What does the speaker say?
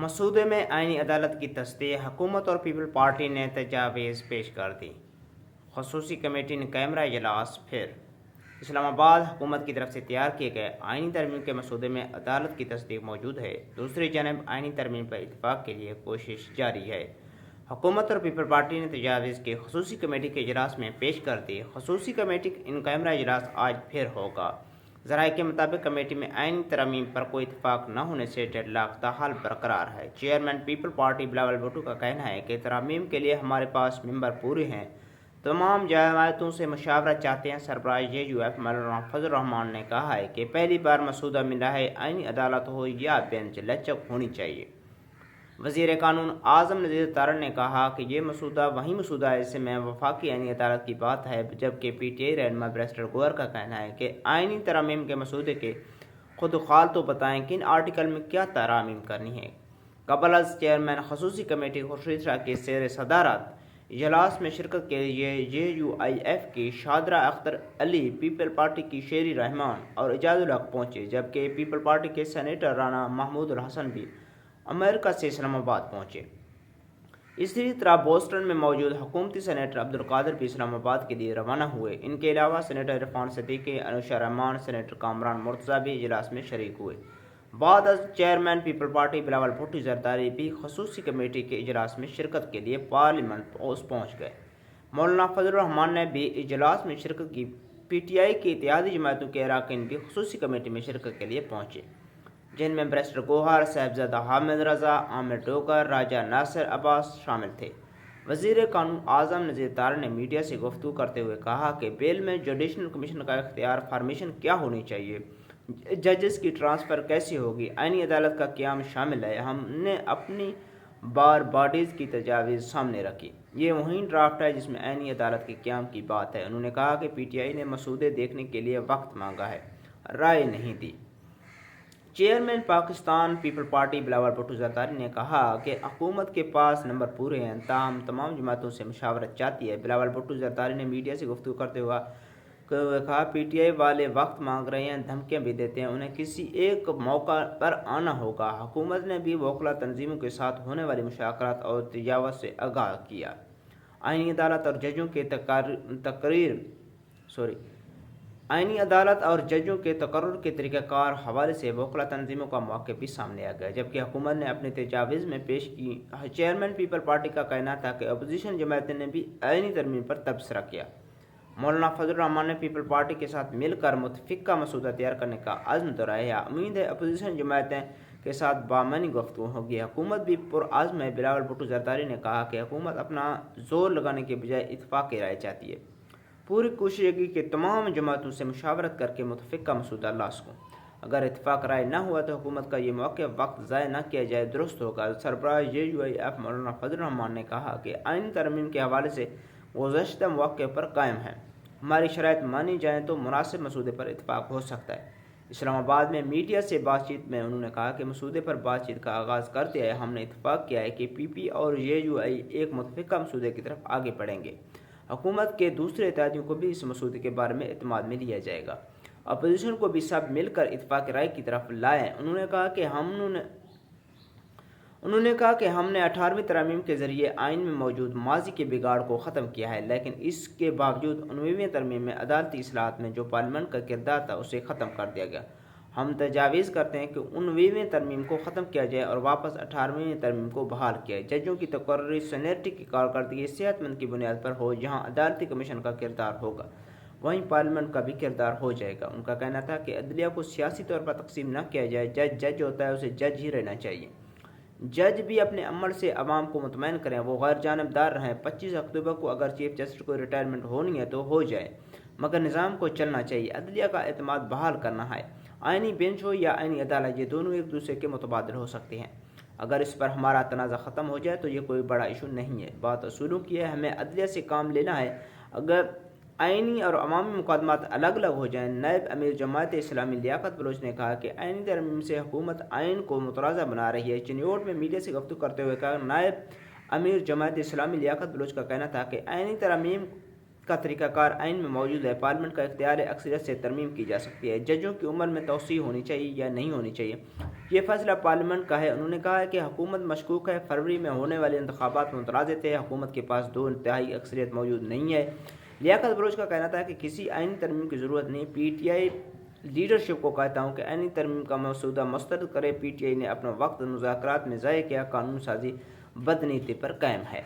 مسودے میں آئینی عدالت کی تصدیق، حکومت اور پیپل پارٹی نے تجاویز پیش کر دی۔ خصوصی کمیٹی نے کیمرہ اجلاس پھر اسلام آباد حکومت کی طرف سے تیار کیے گئے آئینی ترمیم کے مسودے میں عدالت کی تصدیق موجود ہے۔ دوسری جانب آئینی ترمیم پر اتفاق کے لیے کوشش جاری ہے۔ حکومت اور پیپل پارٹی نے تجاویز کی خصوصی کمیٹی کے اجلاس میں پیش کر دی۔ خصوصی کمیٹی ان کیمرہ اجلاس آج پھر ہوگا۔ ذرائع کے مطابق کمیٹی میں آئینی ترمیم پر کوئی اتفاق نہ ہونے سے ڈیڈ لاک تاحال برقرار ہے۔ Chairman people party Bilawal Bhutto کا کہنا ہے کہ ترامیم کے لیے ہمارے پاس ممبر پورے ہیں، تمام جماعتوں سے مشاورت چاہتے ہیں۔ سربراہ JUF مولانا فضل الرحمان نے کہا ہے کہ پہلی بار مسودہ ملا ہے، آئینی عدالت ہو یا بینچ لچک ہونی چاہیے۔ وزیر قانون اعظم نذیر تارڑ نے کہا کہ یہ مسودہ وہی مسودہ ہے جس میں وفاقی آئینی عدالت کی بات ہے، جبکہ PTI رہنما بیرسٹر گوہر کا کہنا ہے کہ آئینی ترامیم کے مسودے کے خود خال تو بتائیں کن آرٹیکل میں کیا ترامیم کرنی ہے۔ قبل از چیئرمین خصوصی کمیٹی خورشید شاہ کی زیر صدارت اجلاس میں شرکت کے لیے JUIF کی شادرہ اختر علی، پیپل پارٹی کی شیری رحمان اور اعجاز الحق پہنچے، جبکہ پیپل پارٹی کے سینیٹر رانا محمود الحسن بھی امریکہ سے اسلام آباد پہنچے۔ اسی طرح بوسٹن میں موجود حکومتی سینیٹر عبدالقادر بھی اسلام آباد کے لیے روانہ ہوئے۔ ان کے علاوہ سینیٹر عرفان صدیقی، انوشا رحمان، سینیٹر کامران مرتضیٰ بھی اجلاس میں شریک ہوئے۔ بعد از chairman people party Bilawal Bhutto Zardari بھی خصوصی کمیٹی کے اجلاس میں شرکت کے لیے پارلیمنٹ ہاؤس پہنچ گئے۔ مولانا فضل الرحمان نے بھی اجلاس میں شرکت کی۔ PTI کی اتحادی جماعتوں کے اراکین بھی خصوصی کمیٹی میں شرکت کے لیے پہنچے، جن میں بیرسٹر گوہر، صاحبزادہ حامد رضا، عامر ڈوگر، راجہ ناصر عباس شامل تھے۔ وزیر قانون اعظم نذیر تارڑ نے میڈیا سے گفتگو کرتے ہوئے کہا کہ بل میں جوڈیشل کمیشن کا اختیار فارمیشن کیا ہونی چاہیے، ججز کی ٹرانسفر کیسی ہوگی، آئینی عدالت کا قیام شامل ہے۔ ہم نے اپنی بار باڈیز کی تجاویز سامنے رکھی۔ یہ وہی ڈرافٹ ہے جس میں آئینی عدالت کے قیام کی بات ہے۔ انہوں نے کہا کہ PTI نے مسودے دیکھنے کے لیے وقت مانگا ہے، رائے نہیں دی۔ Chairman Pakistan people party Bilawal Bhutto Zardari نے کہا کہ حکومت کے پاس نمبر پورے ہیں، تاہم تمام جماعتوں سے مشاورت چاہتی ہے۔ بلاول بھٹو زرداری نے میڈیا سے گفتگو کرتے ہوئے کہا PTI والے وقت مانگ رہے ہیں، دھمکیاں بھی دیتے ہیں، انہیں کسی ایک موقع پر آنا ہوگا۔ حکومت نے بھی وکلا تنظیموں کے ساتھ ہونے والی مشاورت اور تجاوز سے آگاہ کیا۔ آئینی عدالت اور ججوں کے تقرر کے طریقہ کار حوالے سے وکلا تنظیموں کا موقف بھی سامنے آ گیا، جبکہ حکومت نے اپنی تجاویز میں پیش کی۔ چیئرمین پیپل پارٹی کا کہنا تھا کہ اپوزیشن جماعتیں نے بھی آئینی ترمیم پر تبصرہ کیا۔ مولانا فضل الرحمان نے پیپل پارٹی کے ساتھ مل کر متفقہ مسودہ تیار کرنے کا عزم دہرایا۔ امید ہے اپوزیشن جماعتیں کے ساتھ بامعنی گفتگو ہوگی۔ حکومت بھی پرعزم ہے۔ بلاول بھٹو زرداری نے کہا کہ حکومت اپنا زور لگانے کے بجائے اتفاق کی رائے چاہتی ہے۔ پوری کوشش یہ کی کہ تمام جماعتوں سے مشاورت کر کے متفقہ مسودہ لا سکوں۔ اگر اتفاق رائے نہ ہوا تو حکومت کا یہ موقع وقت ضائع نہ کیا جائے درست ہوگا۔ سربراہ JUIF مولانا فضل الرحمان نے کہا کہ آئینی ترمیم کے حوالے سے گزشتہ موقع پر قائم ہے، ہماری شرائط مانی جائیں تو مناسب مسودے پر اتفاق ہو سکتا ہے۔ اسلام آباد میں میڈیا سے بات چیت میں انہوں نے کہا کہ مسودے پر بات چیت کا آغاز کرتے ہوئے ہم نے اتفاق کیا ہے کہ PP اور JUI ایک متفقہ مسودے کی طرف آگے بڑھیں گے۔ حکومت کے دوسرے اتحادیوں کو بھی اس مسودے کے بارے میں اعتماد میں لیا جائے گا۔ اپوزیشن کو بھی سب مل کر اتفاق رائے کی طرف لائیں۔ انہوں نے کہا کہ ہم نے 18ویں ترمیم کے ذریعے آئین میں موجود ماضی کے بگاڑ کو ختم کیا ہے، لیکن اس کے باوجود 19ویں ترمیم میں عدالتی اصلاحات میں جو پارلیمنٹ کا کردار تھا اسے ختم کر دیا گیا۔ ہم تجاویز کرتے ہیں کہ 19ویں ترمیم کو ختم کیا جائے اور واپس 18ویں ترمیم کو بحال کیا جائے۔ ججوں کی تقرری سینیٹری کی کارکردگی صحت مند کی بنیاد پر ہو، جہاں عدالتی کمیشن کا کردار ہوگا وہیں پارلیمنٹ کا بھی کردار ہو جائے گا۔ ان کا کہنا تھا کہ عدلیہ کو سیاسی طور پر تقسیم نہ کیا جائے، جج ہوتا ہے، اسے جج ہی رہنا چاہیے۔ جج بھی اپنے عمل سے عوام کو مطمئن کریں، وہ غیر جانبدار رہیں۔ 25 اکتوبر کو اگر چیف جسٹس کو ریٹائرمنٹ ہونی ہے تو ہو جائے، مگر نظام کو چلنا چاہیے، عدلیہ کا اعتماد بحال کرنا ہے۔ آئینی بینچ ہو یا آئینی عدالت، یہ دونوں ایک دوسرے کے متبادل ہو سکتے ہیں۔ اگر اس پر ہمارا تنازع ختم ہو جائے تو یہ کوئی بڑا ایشو نہیں ہے۔ بات اصولوں کی ہے، ہمیں عدلیہ سے کام لینا ہے۔ اگر آئینی اور عوامی مقدمات الگ الگ ہو جائیں۔ نائب امیر جماعت اسلامی لیاقت بلوچ نے کہا کہ آئینی ترمیم سے حکومت آئین کو متنازع بنا رہی ہے۔ چنیوٹ میں میڈیا سے گفتگو کرتے ہوئے کہا نائب امیر جماعت اسلامی لیاقت بلوچ کا کہنا تھا کہ آئینی ترمیم کا طریقہ کار آئین میں موجود ہے۔ پارلیمنٹ کا اختیار اکثریت سے ترمیم کی جا سکتی ہے۔ ججوں کی عمر میں توسیع ہونی چاہیے یا نہیں ہونی چاہیے، یہ فیصلہ پارلیمنٹ کا ہے۔ انہوں نے کہا کہ حکومت مشکوک ہے۔ فروری میں ہونے والے انتخابات مترادف تھے۔ حکومت کے پاس 2/3 اکثریت موجود نہیں ہے۔ لیاقت بلوچ کا کہنا تھا کہ کسی آئینی ترمیم کی ضرورت نہیں۔ پی ٹی آئی لیڈرشپ کو کہتا ہوں کہ آئینی ترمیم کا مسودہ مسترد کرے۔ پی ٹی آئی نے اپنا وقت مذاکرات میں ضائع کیا، قانون سازی بدنیتی پر قائم ہے۔